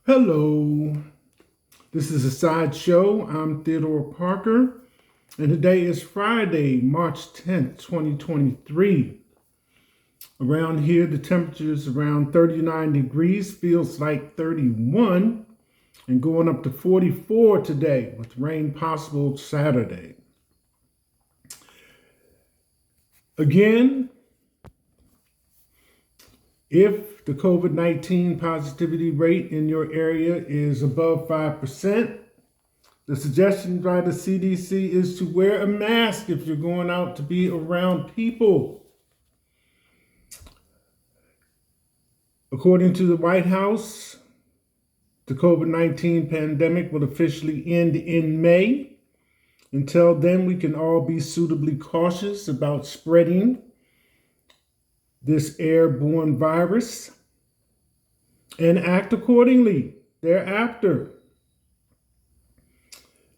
Hello, this is a sideshow. I'm Theodore Parker, and today is Friday, March 10th, 2023. Around here, the temperature is around 39 degrees, feels like 31, and going up to 44 today, with rain possible Saturday. Again, if the COVID-19 positivity rate in your area is above 5%, the suggestion by the CDC is to wear a mask if you're going out to be around people. According to the White House, the COVID-19 pandemic will officially end in May. Until then, we can all be suitably cautious about spreading this airborne virus and act accordingly thereafter.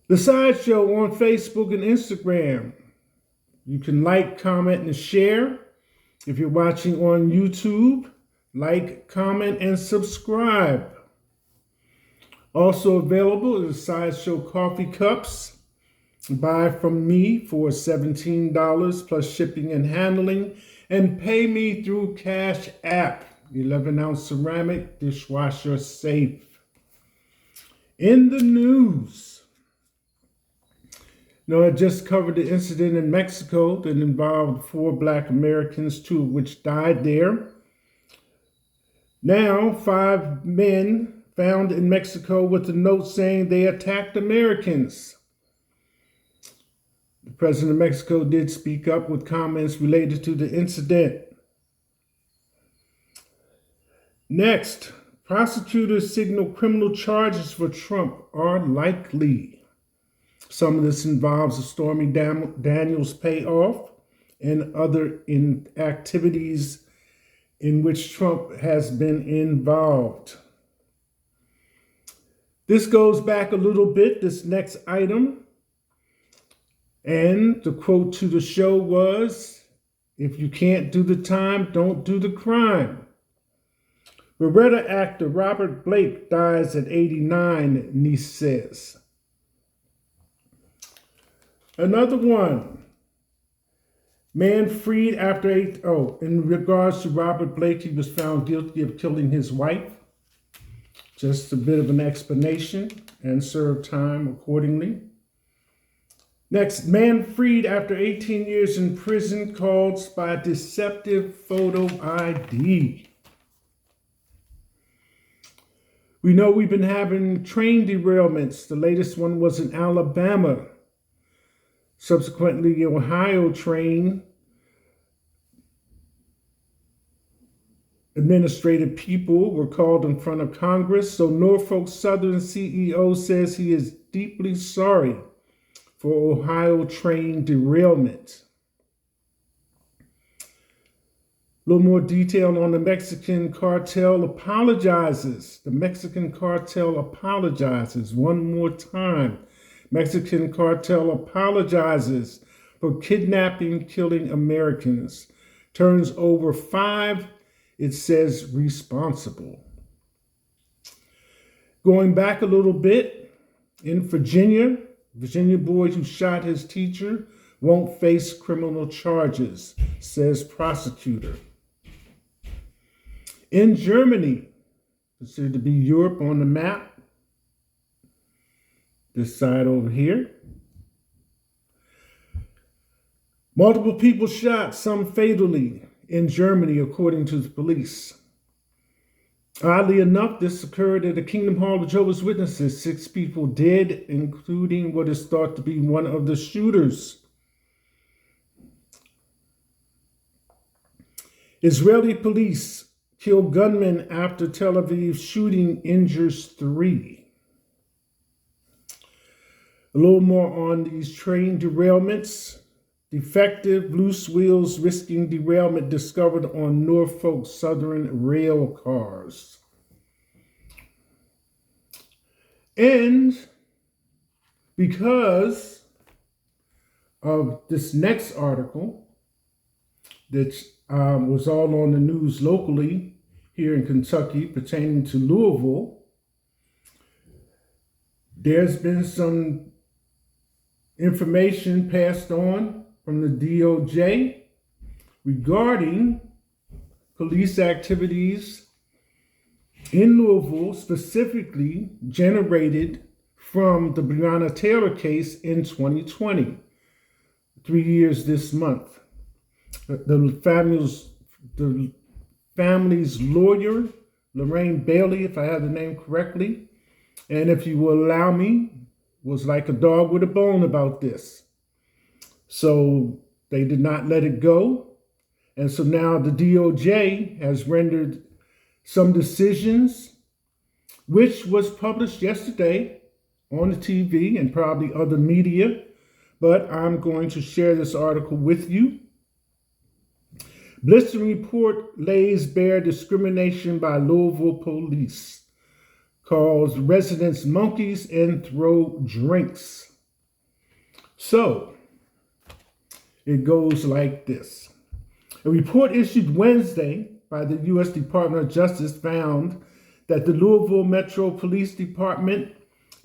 The Sideshow on Facebook and Instagram. You can like, comment, and share. If you're watching on YouTube, like, comment, and subscribe. Also available is the Sideshow coffee cups. Buy from me for $17 plus shipping and handling, and pay me through Cash App. 11-ounce ceramic dishwasher safe. In the news, I just covered the incident in Mexico that involved 4 Black Americans, 2 of which died there. Now, 5 men found in Mexico with a note saying they attacked Americans. The president of Mexico did speak up with comments related to the incident. Next, prosecutors signal criminal charges for Trump are likely. Some of this involves a Stormy Daniels payoff and other activities in which Trump has been involved. This goes back a little bit, this next item. And the quote to the show was, "If you can't do the time, don't do the crime." Beretta actor Robert Blake dies at 89, niece says. Another one. Man freed after in regards to Robert Blake, he was found guilty of killing his wife. Just a bit of an explanation, and served time accordingly. Next, man freed after 18 years in prison caused by deceptive photo ID. We know we've been having train derailments. The latest one was in Alabama. Subsequently, the Ohio train administrative people were called in front of Congress. So Norfolk Southern CEO says he is deeply sorry for Ohio train derailment. A little more detail on the Mexican cartel apologizes. The Mexican cartel apologizes one more time. Mexican cartel apologizes for kidnapping, killing Americans. Turns over 5, it says, responsible. Going back a little bit, in Virginia boy who shot his teacher won't face criminal charges, says prosecutor. In Germany, considered to be Europe on the map, this side over here, multiple people shot, some fatally, in Germany, according to the police. Oddly enough, this occurred at the Kingdom Hall of Jehovah's Witnesses. 6 people dead, including what is thought to be one of the shooters. Israeli police kill gunman after Tel Aviv shooting injures 3. A little more on these train derailments. Defective loose wheels risking derailment discovered on Norfolk Southern rail cars. And because of this next article that was all on the news locally here in Kentucky pertaining to Louisville, There's been some information passed on from the DOJ regarding police activities in Louisville, specifically generated from the Breonna Taylor case in 2020, 3 years this month. The family's lawyer, Lorraine Bailey, if I have the name correctly, and if you will allow me, was like a dog with a bone about this. So they did not let it go. And so now the DOJ has rendered some decisions, which was published yesterday on the TV and probably other media, but I'm going to share this article with you. Blistering report lays bare discrimination by Louisville police. Calls residents monkeys and throw drinks. So, it goes like this. A report issued Wednesday by the U.S. Department of Justice found that the Louisville Metro Police Department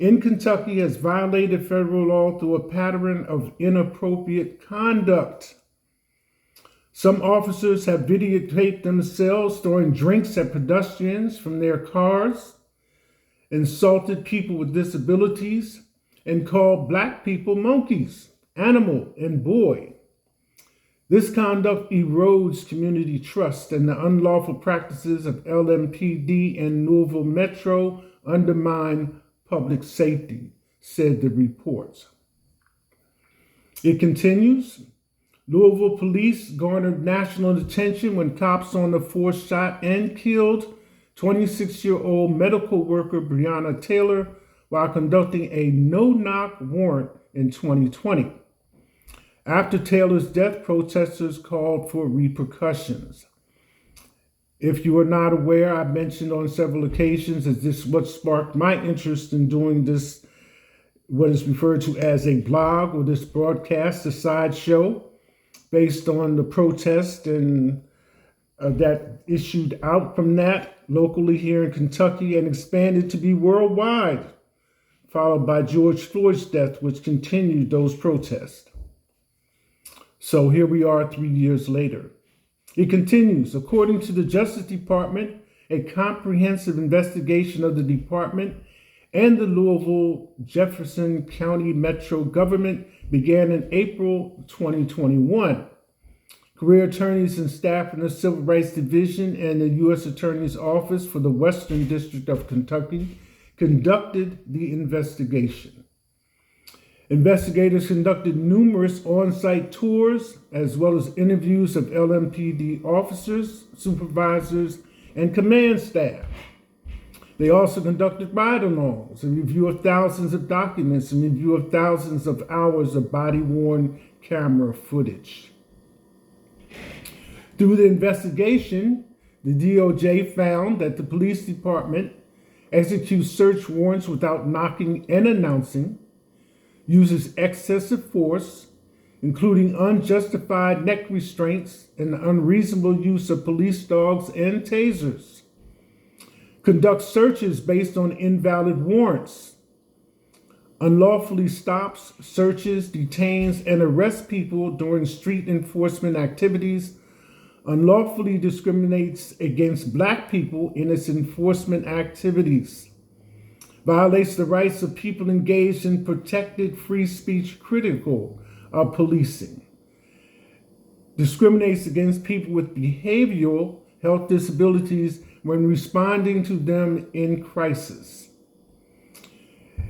in Kentucky has violated federal law through a pattern of inappropriate conduct. Some officers have videotaped themselves throwing drinks at pedestrians from their cars, insulted people with disabilities, and called Black people monkeys, animal, and boy. This conduct erodes community trust, and the unlawful practices of LMPD and Louisville Metro undermine public safety, said the report. It continues. Louisville police garnered national attention when cops on the force shot and killed 26-year-old medical worker Breonna Taylor while conducting a no-knock warrant in 2020. After Taylor's death, protesters called for repercussions. If you are not aware, I've mentioned on several occasions that this is what sparked my interest in doing this, what is referred to as a blog or this broadcast, a sideshow, based on the protest and that issued out from that locally here in Kentucky and expanded to be worldwide, followed by George Floyd's death, which continued those protests. So here we are 3 years later. It continues. According to the Justice Department, a comprehensive investigation of the department and the Louisville Jefferson County Metro government began in April 2021. Career attorneys and staff in the Civil Rights Division and the U.S. Attorney's Office for the Western District of Kentucky conducted the investigation. Investigators conducted numerous on-site tours as well as interviews of LMPD officers, supervisors, and command staff. They also conducted ride-alongs, a review of thousands of documents, and review of thousands of hours of body-worn camera footage. Through the investigation, the DOJ found that the police department executes search warrants without knocking and announcing, uses excessive force, including unjustified neck restraints and the unreasonable use of police dogs and tasers, conducts searches based on invalid warrants, unlawfully stops, searches, detains, and arrests people during street enforcement activities, unlawfully discriminates against Black people in its enforcement activities, violates the rights of people engaged in protected free speech critical of policing, discriminates against people with behavioral health disabilities when responding to them in crisis.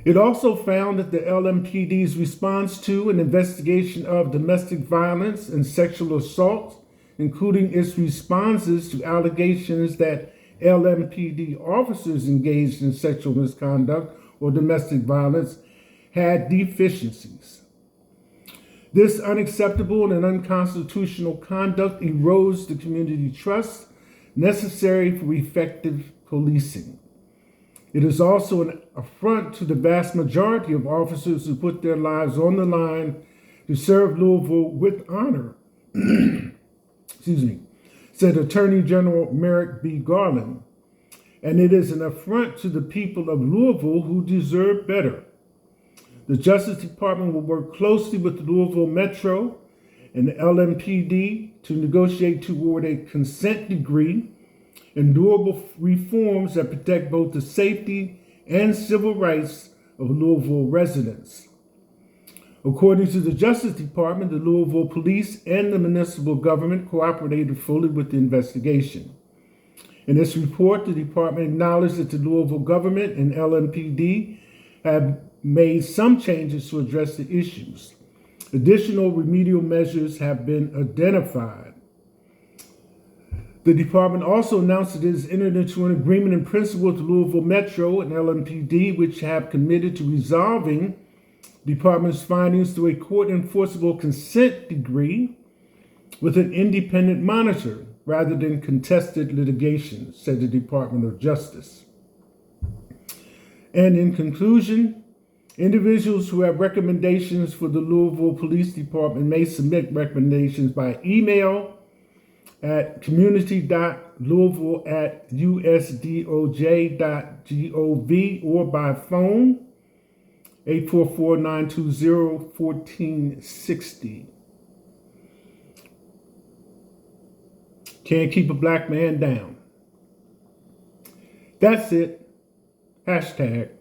It also found that the LMPD's response to an investigation of domestic violence and sexual assault, including its responses to allegations that LMPD officers engaged in sexual misconduct or domestic violence, had deficiencies. This unacceptable and unconstitutional conduct erodes the community trust necessary for effective policing. It is also an affront to the vast majority of officers who put their lives on the line to serve Louisville with honor. Said Attorney General Merrick B. Garland. And it is an affront to the people of Louisville who deserve better. The Justice Department will work closely with the Louisville Metro and the LMPD to negotiate toward a consent decree and durable reforms that protect both the safety and civil rights of Louisville residents. According to the Justice Department, the Louisville Police and the municipal government cooperated fully with the investigation. In its report, the department acknowledged that the Louisville government and LMPD have made some changes to address the issues. Additional remedial measures have been identified. The department also announced that it has entered into an agreement in principle with the Louisville Metro and LMPD, which have committed to resolving the department's findings through a court-enforceable consent decree with an independent monitor rather than contested litigation, said the Department of Justice. And in conclusion, individuals who have recommendations for the Louisville Police Department may submit recommendations by email at community.louisville@usdoj.gov or by phone 844-920-1460. Can't keep a black man down. That's it. Hashtag